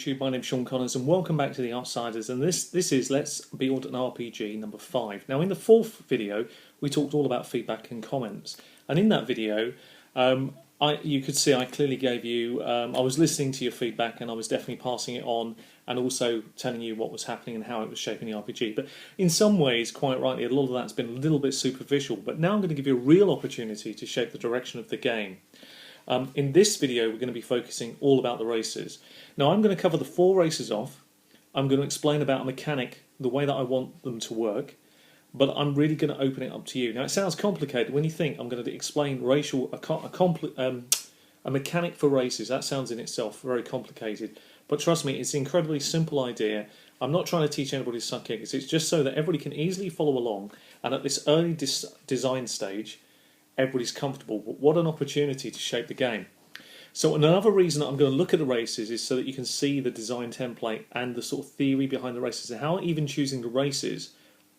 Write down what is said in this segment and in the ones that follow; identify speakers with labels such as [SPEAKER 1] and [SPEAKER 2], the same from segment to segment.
[SPEAKER 1] YouTube, my name's Sean Connors and welcome back to The Outsiders, and this is Let's Build an RPG number 5. Now in the fourth video we talked all about feedback and comments, and in that video you could see I clearly gave you, I was listening to your feedback and I was definitely passing it on and also telling you what was happening and how it was shaping the RPG. But in some ways, quite rightly, a lot of that's been a little bit superficial, but now I'm going to give you a real opportunity to shape the direction of the game. In this video we're going to be focusing all about the races. Now I'm going to cover the 4 races off. I'm going to explain about a mechanic, the way that I want them to work, but I'm really going to open it up to you. Now it sounds complicated when you think I'm going to explain a mechanic for races. That sounds in itself very complicated, but trust me, it's an incredibly simple idea. I'm not trying to teach anybody to suck eggs, it's just so that everybody can easily follow along, and at this early design stage everybody's comfortable. But what an opportunity to shape the game. So another reason that I'm going to look at the races is so that you can see the design template and the sort of theory behind the races and how even choosing the races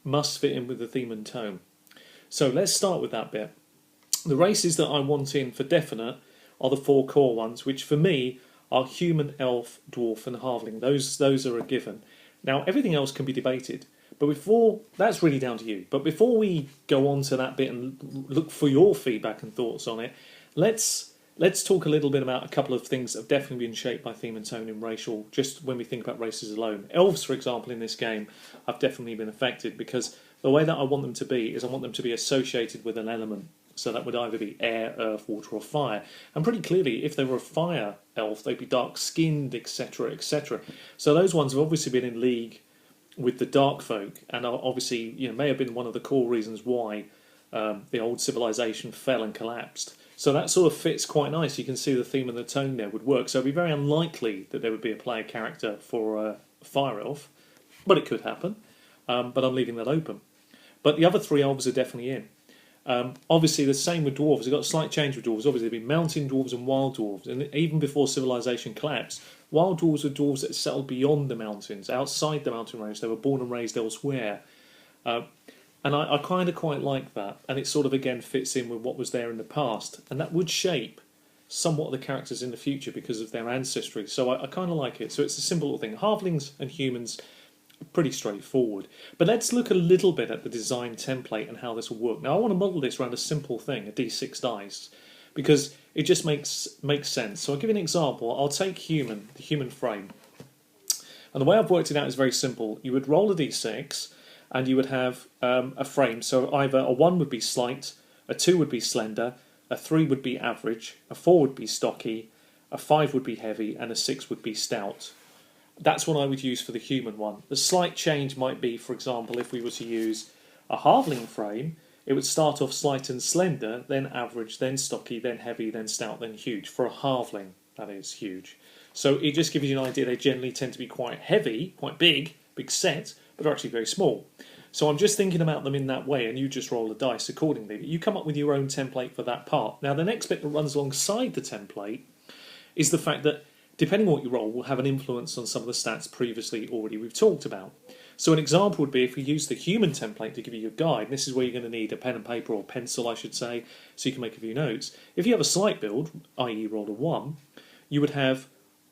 [SPEAKER 1] must fit in with the theme and tone. So let's start with that bit. The races that I want in for definite are the 4 core ones, which for me are human, elf, dwarf and halfling. Those are a given. Now everything else can be debated. But before, that's really down to you. But before we go on to that bit and look for your feedback and thoughts on it, let's talk a little bit about a couple of things that have definitely been shaped by theme and tone in racial, just when we think about races alone. Elves, for example, in this game, have definitely been affected because the way that I want them to be is I want them to be associated with an element. So that would either be air, earth, water or fire. And pretty clearly, if they were a fire elf, they'd be dark-skinned, etc., etc. So those ones have obviously been in league with the dark folk, and obviously may have been one of the core reasons why the old civilization fell and collapsed. So that sort of fits quite nice. You can see the theme and the tone there would work. So it'd be very unlikely that there would be a player character for a fire elf, but it could happen. But I'm leaving that open. But the other 3 elves are definitely in. Obviously the same with dwarves. We've got a slight change with dwarves. Obviously there've been mountain dwarves and wild dwarves, and even before civilization collapsed, wild dwarves were dwarves that settled beyond the mountains, outside the mountain range. They were born and raised elsewhere. And I kind of quite like that, and it sort of again fits in with what was there in the past, and that would shape somewhat of the characters in the future because of their ancestry. So I kind of like it. So it's a simple little thing. Halflings and humans, pretty straightforward. But let's look a little bit at the design template and how this will work. Now I want to model this around a simple thing, a d6 dice, because it just makes sense. So I'll give you an example. I'll take the human frame. And the way I've worked it out is very simple. You would roll a d6 and you would have a frame. So either a 1 would be slight, a 2 would be slender, a 3 would be average, a 4 would be stocky, a 5 would be heavy, and a 6 would be stout. That's what I would use for the human one. The slight change might be, for example, if we were to use a halfling frame, it would start off slight and slender, then average, then stocky, then heavy, then stout, then huge. For a halfling, that is huge. So it just gives you an idea. They generally tend to be quite heavy, quite big set, but are actually very small. So I'm just thinking about them in that way, and you just roll the dice accordingly. You come up with your own template for that part. Now the next bit that runs alongside the template is the fact that depending on what you roll will have an influence on some of the stats previously already we've talked about. So an example would be if we use the human template to give you your guide, and this is where you're going to need a pen and paper or pencil, I should say, so you can make a few notes. If you have a slight build, i.e. you rolled a 1, you would have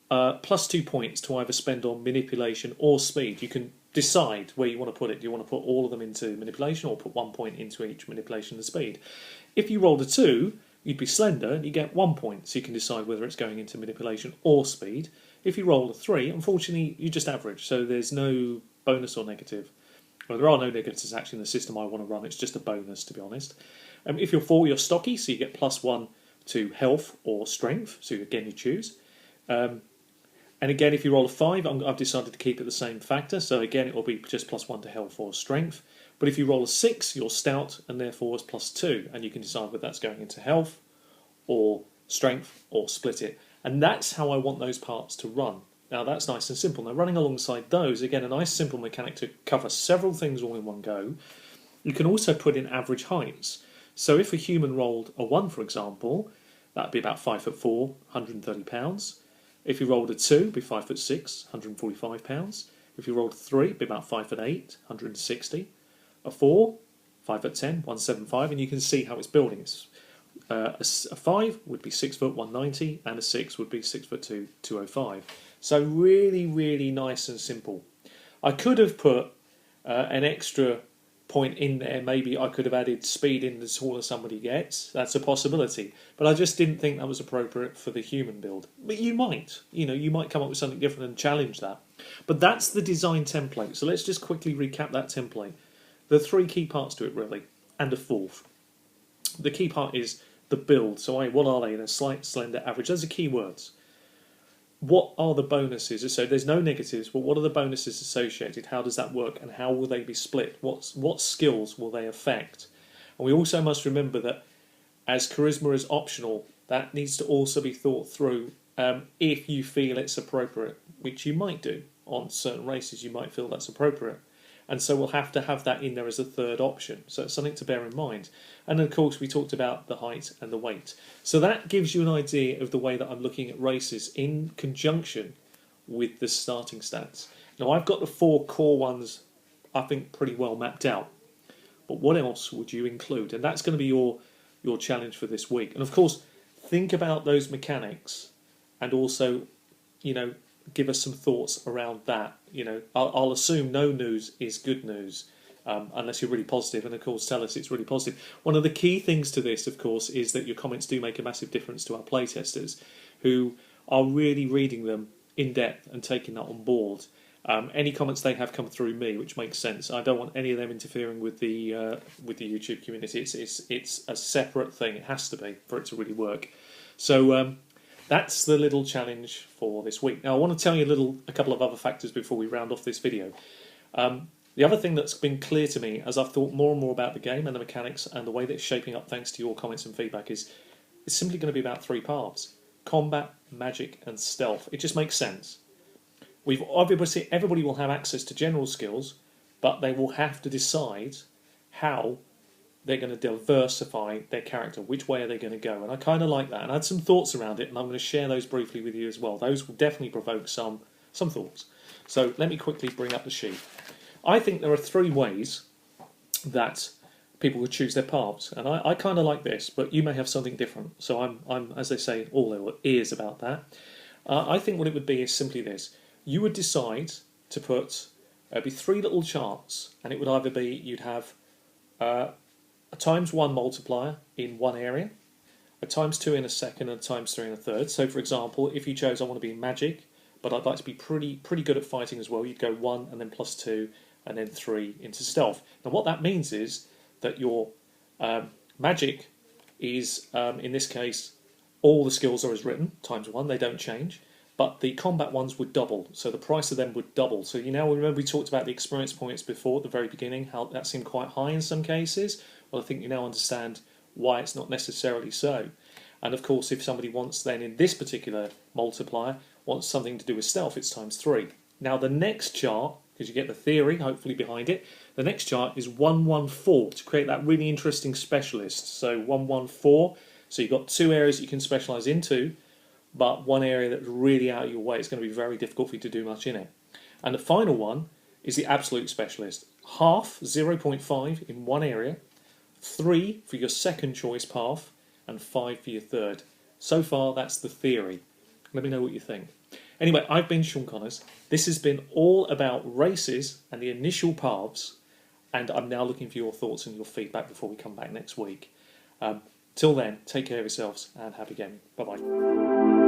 [SPEAKER 1] plus 2 points to either spend on manipulation or speed. You can decide where you want to put it. Do you want to put all of them into manipulation or put 1 point into each manipulation and speed? If you rolled a 2, you'd be slender and you get 1 point, so you can decide whether it's going into manipulation or speed. If you roll a 3, unfortunately you just average, so there's no bonus or negative. Well, there are no negatives actually in the system I want to run, it's just a bonus to be honest. If you're 4, you're stocky, so you get plus 1 to health or strength, so again you choose. And again, if you roll a 5, I've decided to keep it the same factor, so again it will be just plus 1 to health or strength. But if you roll a 6, you're stout, and therefore it's plus 2, and you can decide whether that's going into health or strength or split it. And that's how I want those parts to run. Now that's nice and simple. Now running alongside those, again, a nice simple mechanic to cover several things all in one go. You can also put in average heights. So if a human rolled a 1, for example, that'd be about 5'4", 130 pounds. If you rolled a 2, it'd be 5'6", 145 pounds. If you rolled a 3, it'd be about 5'8", 160. A 4, 5'10", 175, and you can see how it's building. A 5 would be 6 foot, 190, and a 6 would be 6'2", 205. So really, really nice and simple. I could have put an extra point in there. Maybe I could have added speed in the taller somebody gets. That's a possibility. But I just didn't think that was appropriate for the human build. But you might, you might come up with something different and challenge that. But that's the design template. So let's just quickly recap that template. There are three key parts to it, really, and a fourth. The key part is the build. So what are they? They're slight, slender, average. Those are key words. What are the bonuses? So there's no negatives, but what are the bonuses associated? How does that work, and how will they be split? What skills will they affect? And we also must remember that as charisma is optional, that needs to also be thought through if you feel it's appropriate, which you might do. On certain races, you might feel that's appropriate. And so we'll have to have that in there as a third option. So it's something to bear in mind. And of course, we talked about the height and the weight. So that gives you an idea of the way that I'm looking at races in conjunction with the starting stats. Now, I've got the four core ones, I think, pretty well mapped out. But what else would you include? And that's going to be your challenge for this week. And of course, think about those mechanics and also, give us some thoughts around that. I'll assume no news is good news, unless you're really positive, and of course tell us it's really positive. One of the key things to this, of course, is that your comments do make a massive difference to our playtesters, who are really reading them in depth and taking that on board. Any comments they have come through me, which makes sense. I don't want any of them interfering with the YouTube community. It's a separate thing. It has to be for it to really work. So that's the little challenge for this week. Now, I want to tell you a couple of other factors before we round off this video. The other thing that's been clear to me as I've thought more and more about the game and the mechanics and the way that it's shaping up thanks to your comments and feedback is it's simply going to be about three paths: combat, magic and stealth. It just makes sense. Everybody will have access to general skills, but they will have to decide how they're going to diversify their character. Which way are they going to go? And I kind of like that. And I had some thoughts around it, and I'm going to share those briefly with you as well. Those will definitely provoke some thoughts. So let me quickly bring up the sheet. I think there are three ways that people would choose their paths, and I kind of like this, but you may have something different. So I'm as they say, all ears about that. I think what it would be is simply this: you would decide to put it'd be three little charts, and it would either be you'd have a ×1 multiplier in one area, a ×2 in a second, and a ×3 in a third. So, for example, if you chose I want to be magic, but I'd like to be pretty good at fighting as well, you'd go 1 and then +2 and then 3 into stealth. Now, what that means is that your magic is, in this case, all the skills are as written, ×1, they don't change, but the combat ones would double, so the price of them would double. So remember we talked about the experience points before at the very beginning, how that seemed quite high in some cases. Well, I think you now understand why it's not necessarily so. And of course, if somebody wants then in this particular multiplier, wants something to do with stealth, it's ×3. Now the next chart, because you get the theory hopefully behind it, the next chart is 114 to create that really interesting specialist. So 114, so you've got two areas you can specialise into, but one area that's really out of your way. It's going to be very difficult for you to do much in it. And the final one is the absolute specialist. Half, 0.5 in one area, 3 for your second choice path, and 5 for your third. So far, that's the theory. Let me know what you think. Anyway, I've been Sean Connors. This has been all about races and the initial paths, and I'm now looking for your thoughts and your feedback before we come back next week. Till then, take care of yourselves and happy gaming. Bye-bye.